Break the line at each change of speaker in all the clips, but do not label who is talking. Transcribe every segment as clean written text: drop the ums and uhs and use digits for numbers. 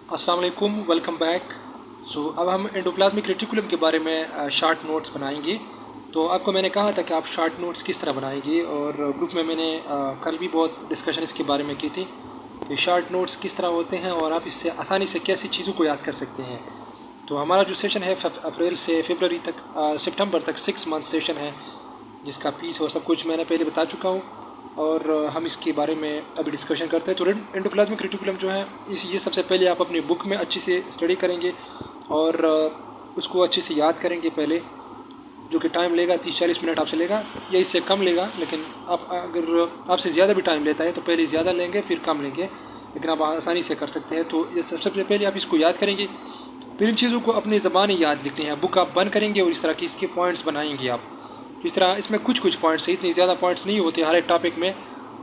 अस्सलाम वालेकुम, welcome back. अब हम एंडोप्लाज्मिक रेटिकुलम के बारे में शार्ट नोट्स बनाएंगे। तो आपको मैंने कहा था कि आप शार्ट नोट्स किस तरह बनाएंगे, और ग्रुप में मैंने कल भी बहुत डिस्कशन इसके बारे में की थी कि शार्ट नोट्स किस तरह होते हैं और आप इससे आसानी से कैसी चीज़ों को याद कर सकते हैं। तो हमारा जो सेशन है अप्रैल से फरवरी तक, सितंबर तक 6 मंथ सेशन है, जिसका फीस और सब कुछ मैंने पहले बता चुका हूँ। और हम इसके बारे में अभी डिस्कशन करते हैं। तो एंडोप्लाज्मिक रेटिकुलम जो है ये सबसे पहले आप अपनी बुक में अच्छे से स्टडी करेंगे और उसको अच्छे से याद करेंगे पहले, जो कि टाइम लेगा 30-40 मिनट आपसे लेगा या इससे कम लेगा। लेकिन आप अगर आपसे ज़्यादा भी टाइम लेता है तो पहले ज़्यादा लेंगे फिर कम लेंगे, लेकिन आप आसानी से कर सकते हैं। तो ये सबसे पहले आप इसको याद करेंगे, फिर इन चीज़ों को अपनी ज़बानी याद लिखनी है। बुक आप बंद करेंगे और इस तरह की इसके पॉइंट्स बनाएंगे आप। इस तरह इसमें कुछ पॉइंट्स है, इतनी ज़्यादा पॉइंट्स नहीं होते। हर एक टॉपिक में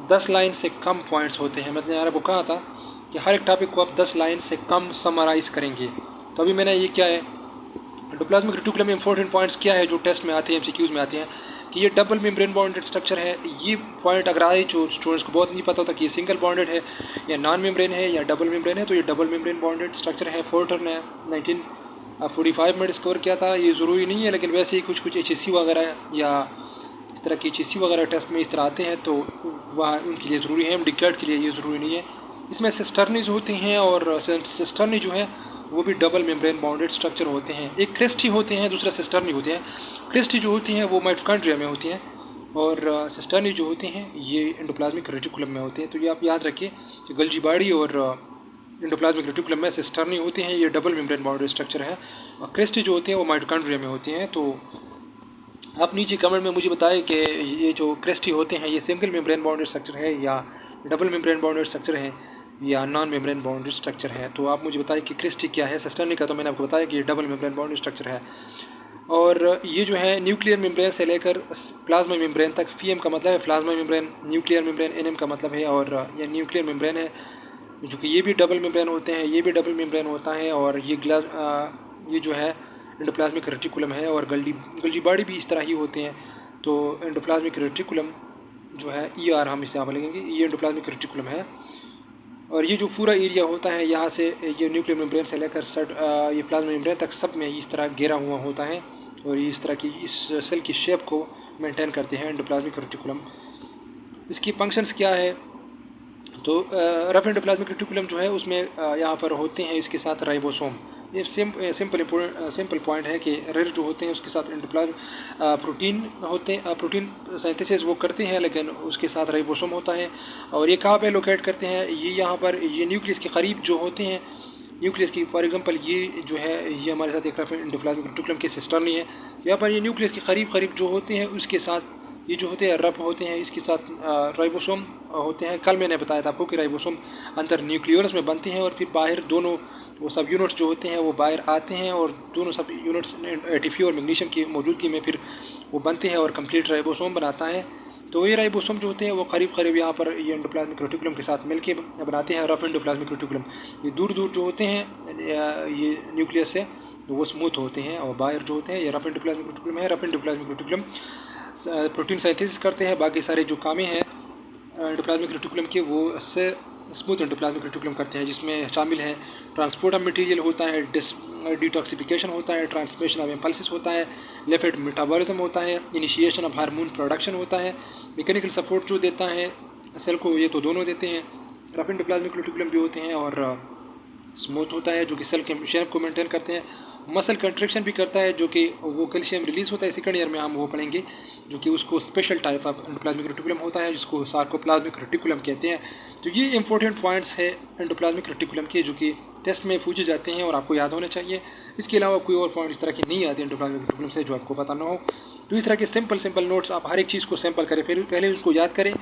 10 लाइन से कम पॉइंट्स होते हैं। मैंने आपको कहा था कि हर एक टॉपिक को आप 10 लाइन से कम समराइज़ करेंगे। तो अभी मैंने ये क्या है, एंडोप्लाज्मिक रेटिकुलम में इंपॉर्टेंट पॉइंट्स क्या है जो टेस्ट में आते हैं, एमसीक्यूज़ में आते हैं, कि ये डबल मेम्ब्रेन बॉन्डेड स्ट्रक्चर है। ये पॉइंट अगर आए जो स्टूडेंट्स को बहुत नहीं पता होता कि ये सिंगल बॉन्डेड है या नॉन मेम्ब्रेन है या डबल मेम्ब्रेन है, तो ये डबल मेम्ब्रेन बॉन्डेड स्ट्रक्चर है। फोर्टर ने 1945 में डिस्कवर किया था। ये ज़रूरी नहीं है, लेकिन वैसे ही कुछ HSC वगैरह या इस तरह की HSC वगैरह टेस्ट में इस तरह आते हैं, तो वह उनके लिए ज़रूरी है। एमडीकैट के लिए ये ज़रूरी नहीं है। इसमें सिस्टर्नीज होते हैं, और सिस्टर्नी जो है वो भी डबल मेम्ब्रेन बाउंडेड स्ट्रक्चर होते हैं। एक क्रेस्टी होते हैं, दूसरा सिस्टर्नी होते हैं। क्रेस्टी जो होती हैं वो माइटोकॉन्ड्रिया में होती हैं, और सिस्टर्नी जो होते हैं ये एंडोप्लाज्मिक रेटिकुलम में होते हैं। तो ये आप याद रखिए कि गल्जी बॉडी और एंडोप्लाज्मिक रेटिकुलम में सिस्टर्नी होते हैं, ये डबल मेम्ब्रेन बाउंडेड स्ट्रक्चर है, और क्रेस्टी जो होते हैं वो माइटोकॉन्ड्रिया में होते हैं। तो आप नीचे कमेंट में मुझे बताएं कि ये जो क्रेस्टी होते हैं ये सिंगल मेम्ब्रेन बाउंडेड स्ट्रक्चर है या डबल मेम्ब्रेन बाउंडेड स्ट्रक्चर है या नॉन मेम्ब्रेन बाउंडेड स्ट्रक्चर है। तो आप मुझे बताएं कि क्रेस्टी क्या है। सिस्टर्नी का तो मैंने आपको बताया कि ये डबल मेम्ब्रेन बाउंडेड स्ट्रक्चर है। और ये जो है न्यूक्लियर मेम्ब्रेन से लेकर प्लाज्मा मेम्ब्रेन तक, फीएम का मतलब है plasma membrane, nuclear membrane NM का मतलब है, और ये न्यूक्लियर मेम्ब्रेन है, जो कि ये भी डबल मेम्ब्रेन होते हैं, ये भी डबल मेम्ब्रेन होता है। और ये जो है एंडोप्लाज्मिक रेटिकुलम है, और गल्जी बॉडी भी इस तरह ही होते हैं। तो एंडोप्लाज्मिक रेटिकुलम जो है ER हम इसे यहाँ पर लिखेंगे, ये एंडोप्लाज्मिक रेटिकुलम है। और ये जो पूरा एरिया होता है यहाँ से ये न्यूक्लियर मेम्ब्रेन से लेकर ये प्लाज्मा मेम्ब्रेन तक सब में इस तरह घेरा हुआ होता है, और ये इस तरह की इस सेल की शेप को मेंटेन करते हैं एंडोप्लाज्मिक रेटिकुलम। इसकी फंक्शंस क्या है, तो रफ एंडोप्लाज्मिक रेटिकुलम जो है उसमें यहाँ पर होते हैं इसके साथ राइबोसोम। ये सिंपल पॉइंट है कि रेर जो होते हैं उसके साथ एंडोप्लाज्म प्रोटीन होते हैं, प्रोटीन सिंथेसिस वो करते हैं, लेकिन उसके साथ राइबोसोम होता है। और ये कहाँ पे लोकेट करते हैं, ये यहाँ पर ये न्यूक्लियस के करीब जो होते हैं। न्यूक्लियस की फॉर एग्जांपल ये जो है ये हमारे साथ एक रफ एंडोप्लाज्मिक रेटिकुलम के सिस्टर्नी है। यहाँ पर ये न्यूक्लियस के करीब जो होते हैं उसके साथ ये जो होते हैं रफ होते हैं, इसके साथ राइबोसोम होते हैं। कल मैंने बताया था आपको कि राइबोसोम अंदर न्यूक्लियोलस में बनते हैं, और फिर बाहर दोनों वो सब यूनिट्स जो होते हैं वो बाहर आते हैं, और दोनों सब यूनिट्स ATP और मैग्नीशियम की मौजूदगी में फिर वो बनते हैं और कंप्लीट राइबोसोम बनाता है। तो ये राइबोसोम जो होते हैं वो करीब यहाँ पर ये एंडोप्लाज्मिक रेटिकुलम के साथ मिलके बनाते हैं रफ एंडोप्लाज्मिक रेटिकुलम। ये दूर जो होते हैं ये न्यूक्लियस से वो स्मूथ होते हैं, और बाहर जो होते हैं ये रफ एंडोप्लाज्मिक रेटिकुलम है। Rough endoplasmic reticulum protein synthesis करते हैं, बाकी सारे जो कामें हैं एंडोप्लाज्मिक रेटिकुलम के वो स्मूथ एंडोप्लाज्मिक रेटिकुलम करते हैं, जिसमें शामिल है ट्रांसपोर्ट ऑफ मटेरियल होता है, डिटॉक्सिफिकेशन होता है, ट्रांसमिशन ऑफ इम्पल्सिस होता है, लिपिड मेटाबॉलिज्म होता है, इनिशिएशन ऑफ हार्मोन प्रोडक्शन होता है, मैकेनिकल सपोर्ट जो देता है सेल को, ये तो दोनों देते हैं। रफ एंडोप्लाज्मिक रेटिकुलम भी होते हैं, और स्मूथ होता है जो कि सेल के शेप को मेंटेन करते हैं। मसल कंट्रैक्शन भी करता है, जो कि वो कैल्शियम रिलीज़ होता है, सेकंड ईयर में हम वो पढ़ेंगे, जो कि उसको special type of endoplasmic reticulum होता है जिसको सार्कोप्लाज्मिक रेटिकुलम कहते हैं। तो ये इंपॉर्टेंट पॉइंट्स है एंडोप्लाज्मिक रेटिकुलम के, जो कि टेस्ट में पूछे जाते हैं और आपको याद होने चाहिए। इसके अलावा कोई और पॉइंट इस तरह के नहीं आते एंडोप्लाज्मिक रेटिकुलम से जो आपको पता ना हो। तो इस तरह के सिंपल नोट्स आप हर एक चीज़ को सैम्पल करें, फिर पहले उसको याद करें,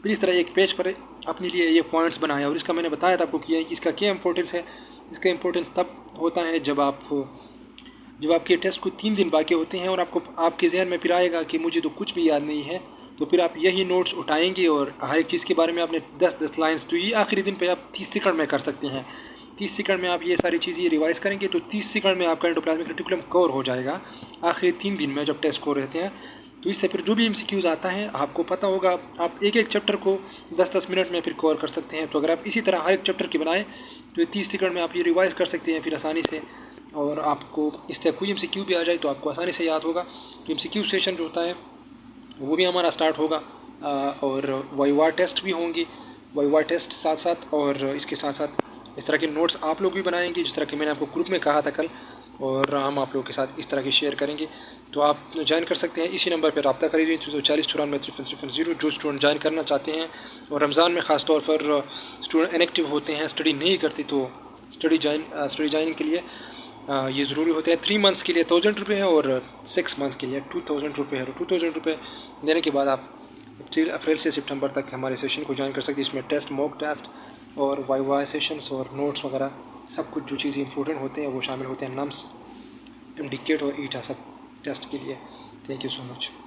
फिर इस तरह एक पेज पर अपने लिए ये पॉइंट्स बनाएं। और इसका मैंने बताया था आपको कि इसका क्या इंपॉर्टेंस है। इसका इंपॉर्टेंस तब होता है जब आपके टेस्ट को 3 दिन बाकी होते हैं और आपके जहन में फिर आएगा कि मुझे तो कुछ भी याद नहीं है, तो फिर आप यही नोट्स उठाएंगे और हर एक चीज़ के बारे में आपने 10-10 लाइन्स, तो ये आखिरी दिन पे आप 30 सेकंड में कर सकते हैं। 30 सेकंड में आप ये सारी चीज़ें रिवाइज करेंगे तो 30 सेकंड में आपका एंडोप्लाज्मिक रेटिकुलम कवर हो जाएगा आखिरी 3 दिन में जब टेस्ट स्कोर रहते हैं। तो इससे फिर जो भी MCQs आता है आपको पता होगा, आप एक एक चैप्टर को 10-10 मिनट में फिर कवर कर सकते हैं। तो अगर आप इसी तरह हर एक चैप्टर की बनाएं तो 30 सेकंड में आप ये रिवाइज़ कर सकते हैं फिर आसानी से, और आपको इस तरह कोई MCQ भी आ जाए तो आपको आसानी से याद होगा। तो MCQ सेशन जो होता है वो भी हमारा स्टार्ट होगा, और वाइवा टेस्ट भी होंगी, वाइवा टेस्ट साथ साथ, और इसके साथ साथ इस तरह के नोट्स आप लोग भी बनाएंगे जिस तरह के मैंने आपको ग्रुप में कहा था कल, और हम आप लोगों के साथ इस तरह के शेयर करेंगे। तो आप ज्वाइन कर सकते हैं, इसी नंबर पर रब्ता करिए 340 94 53 जो स्टूडेंट ज्वाइन करना चाहते हैं। और रमज़ान में ख़ास तौर पर स्टूडेंट इनएक्टिव होते हैं, स्टडी नहीं करते, तो स्टडी ज्वाइनिंग के लिए ये ज़रूरी होता है। 3 मंथ्स के लिए 1000 रुपये है और 6 मंथ्स के लिए 2000 रुपये है। 2000 रुपये देने के बाद आप अप्रैल से सितंबर तक हमारे सेशन को ज्वाइन कर सकते हैं। इसमें टेस्ट, मॉक टेस्ट और वाइवा सेशंस और नोट्स वगैरह सब कुछ जो चीज़ें इंपॉर्टेंट होते हैं वो शामिल होते हैं। नम्स, MDCAT और ईटा सब टेस्ट के लिए। Thank you so much.